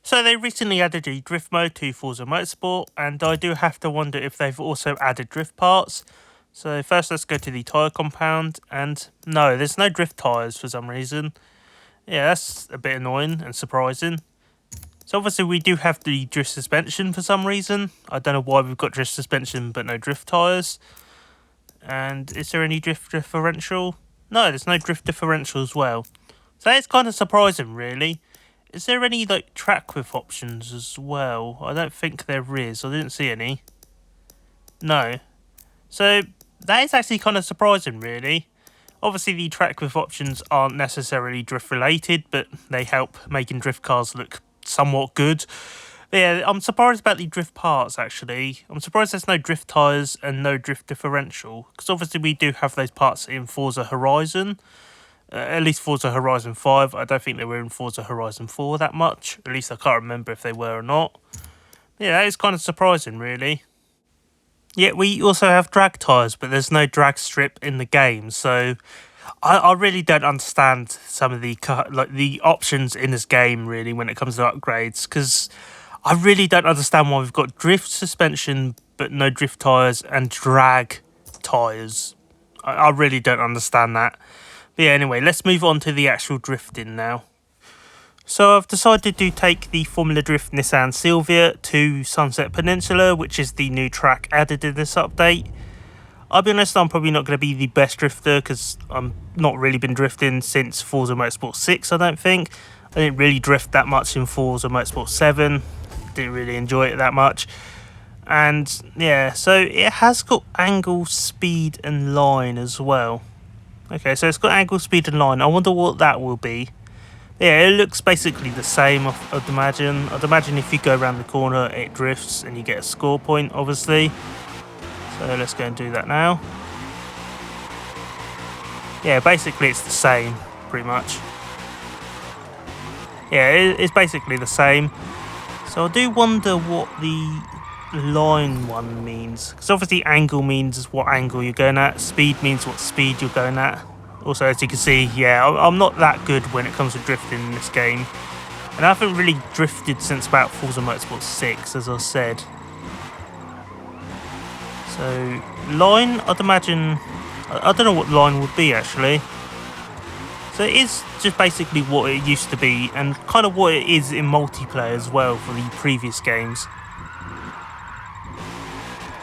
So they recently added a drift mode to Forza Motorsport, and I do have to wonder if they've also added drift parts. So first let's go to the tyre compound, and no, there's no drift tyres for some reason. Yeah, that's a bit annoying and surprising. So obviously we do have the drift suspension for some reason. I don't know why we've got drift suspension but no drift tyres. And is there any drift differential? No, there's no drift differential as well. So that's kind of surprising, really. Is there any like track width options as well? I don't think there is. I didn't see any. No. So that is actually kind of surprising, really. Obviously the track width options aren't necessarily drift related, but they help making drift cars look somewhat good. But yeah, I'm surprised about the drift parts, actually. I'm surprised there's no drift tyres and no drift differential, because obviously we do have those parts in Forza Horizon. At least Forza Horizon 5. I don't think they were in Forza Horizon 4 that much. At least I can't remember if they were or not. Yeah, that is kind of surprising, really. Yet we also have drag tyres, but there's no drag strip in the game, so I really don't understand some of the options in this game, really, when it comes to upgrades, because I really don't understand why we've got drift suspension but no drift tyres and drag tyres. I really don't understand that. But yeah, anyway, let's move on to the actual drifting now. So I've decided to take the Formula Drift Nissan Silvia to Sunset Peninsula, which is the new track added in this update. I'll be honest, I'm probably not going to be the best drifter because I'm not really been drifting since Forza Motorsport 6, I don't think. I didn't really drift that much in Forza Motorsport 7. Didn't really enjoy it that much. And yeah, so it has got angle, speed and line as well. Okay, so it's got angle, speed and line. I wonder what that will be. Yeah, it looks basically the same, I'd imagine. I'd imagine if you go around the corner, it drifts and you get a score point, obviously. So let's go and do that now. Yeah, basically it's the same, pretty much. Yeah, it's basically the same. So I do wonder what the line one means. Because obviously angle means what angle you're going at. Speed means what speed you're going at. Also, as you can see, yeah, I'm not that good when it comes to drifting in this game. And I haven't really drifted since about Forza Motorsport 6, as I said. So, line, I'd imagine... I don't know what line would be, actually. So it is just basically what it used to be, and kind of what it is in multiplayer as well for the previous games.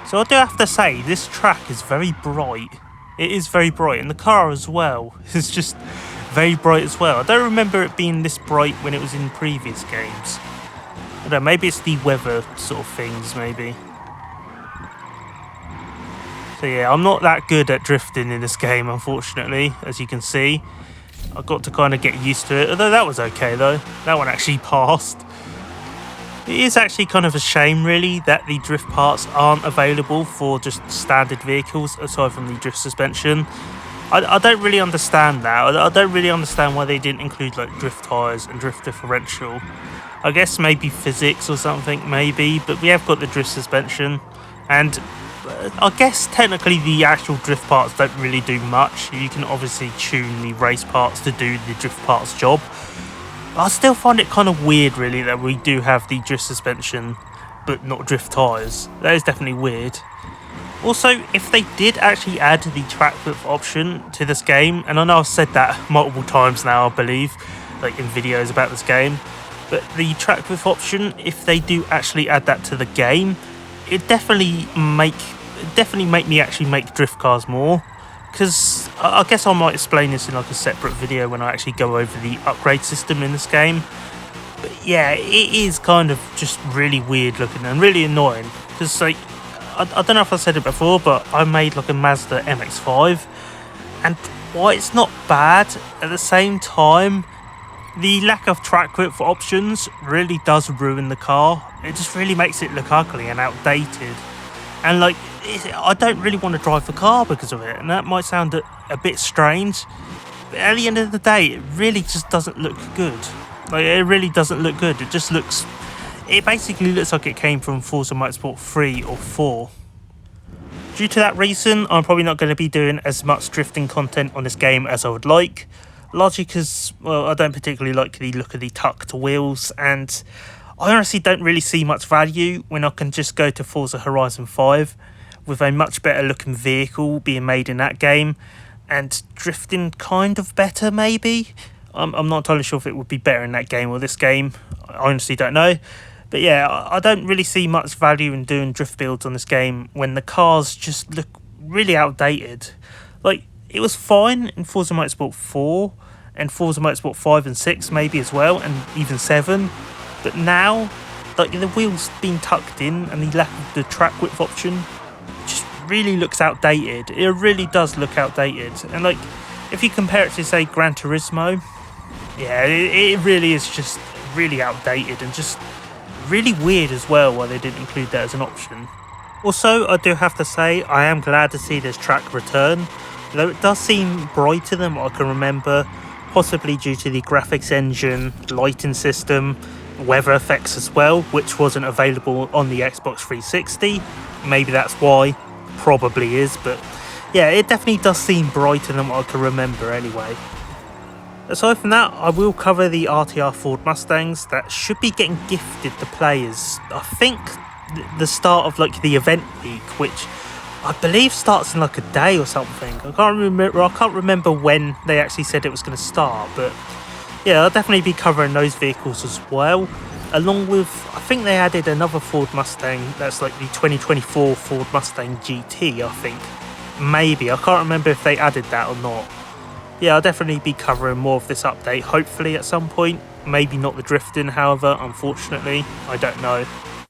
So I do have to say, this track is very bright. It is very bright, and the car as well is just very bright as well. I don't remember it being this bright when it was in previous games. I don't know, maybe it's the weather sort of things, maybe. So yeah, I'm not that good at drifting in this game, unfortunately, as you can see. I've got to kind of get used to it, although that was okay though. That one actually passed. It is actually kind of a shame, really, that the drift parts aren't available for just standard vehicles, aside from the drift suspension. I don't really understand that. I don't really understand why they didn't include like drift tyres and drift differential. I guess maybe physics or something, maybe, but we have got the drift suspension, and I guess technically the actual drift parts don't really do much. You can obviously tune the race parts to do the drift parts job. I still find it kind of weird, really, that we do have the drift suspension but not drift tyres. That is definitely weird. Also, if they did actually add the track width option to this game, and I know I've said that multiple times now, I believe, like in videos about this game, but the track width option, if they do actually add that to the game, it definitely make me actually make drift cars more. Because I guess I might explain this in like a separate video when I actually go over the upgrade system in this game. But yeah, it is kind of just really weird looking and really annoying. Because like, I don't know if I said it before, but I made like a Mazda MX-5. And while it's not bad, at the same time, the lack of track width options really does ruin the car. It just really makes it look ugly and outdated. And like, I don't really want to drive the car because of it, and that might sound a bit strange, but at the end of the day, it really just doesn't look good. Like, it really doesn't look good. It basically looks like it came from Forza Motorsport 3 or 4. Due to that reason, I'm probably not going to be doing as much drifting content on this game as I would like, largely because, well, I don't particularly like the look of the tucked wheels, and I honestly don't really see much value when I can just go to Forza Horizon 5 with a much better looking vehicle being made in that game and drifting kind of better maybe. I'm not entirely sure if it would be better in that game or this game. I honestly don't know. But yeah, I don't really see much value in doing drift builds on this game when the cars just look really outdated. Like, it was fine in Forza Motorsport 4 and Forza Motorsport 5 and 6 maybe as well, and even 7. But now, like, the wheels being tucked in and the lack of the track width option just really looks outdated. It really does look outdated. And like, if you compare it to, say, Gran Turismo, yeah, it really is just really outdated and just really weird as well why they didn't include that as an option. Also, I do have to say, I am glad to see this track return, though it does seem brighter than what I can remember, possibly due to the graphics engine, lighting system, weather effects as well, which wasn't available on the Xbox 360. Maybe that's why, probably is, but yeah, it definitely does seem brighter than what I can remember anyway. Aside from that, I will cover the RTR Ford Mustangs that should be getting gifted to players. I think the start of like the event week, which I believe starts in like a day or something. I can't remember when they actually said it was going to start, but yeah, I'll definitely be covering those vehicles as well. Along with, I think they added another Ford Mustang that's like the 2024 Ford Mustang GT, I think. Maybe, I can't remember if they added that or not. Yeah, I'll definitely be covering more of this update, hopefully at some point. Maybe not the drifting, however, unfortunately. I don't know.